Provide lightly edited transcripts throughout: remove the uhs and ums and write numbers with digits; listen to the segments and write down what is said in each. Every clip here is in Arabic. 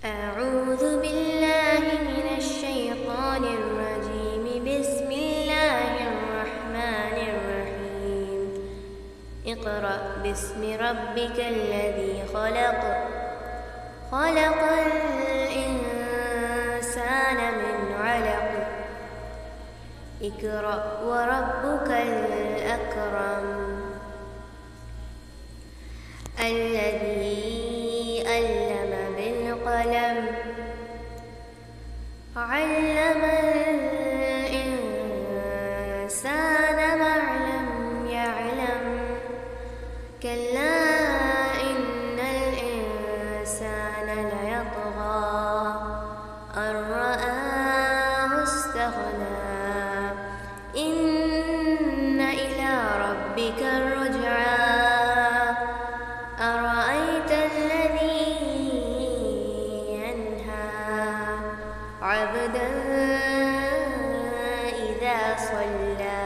أعوذ بالله من الشيطان الرجيم. بسم الله الرحمن الرحيم. اقرأ باسم ربك الذي خلق، خلق الإنسان من علق. اقرأ وربك الأكرم الذي علم بالقلم، علم الإنسان ما لم يعلم. كلا إن الإنسان ليطغى أن رآه استغنى. إن إلى ربك الرجعى. أرأيت الذي ينهى عبدا إذا صلى.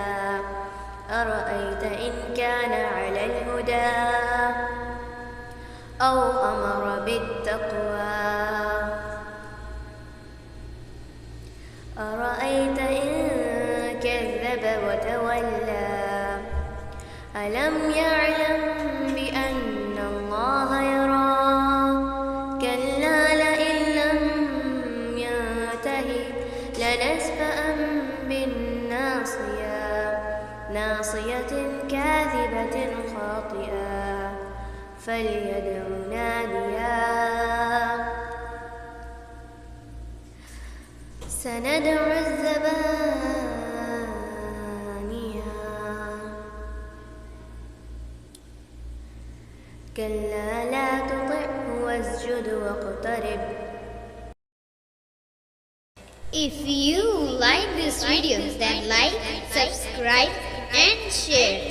أرأيت إن كان على الهدى أو أمر بالتقوى. أرأيت إن كذب وتولى. ألم يعلم بأن الله يرى. كلا لئن لم ينته لنسفعا بالناصية، ناصية كاذبة خاطئة. فليدع ناديا. سندع الزبانية. كلا لا تطعه واسجد واقترب. If you like this video, then like, subscribe and share.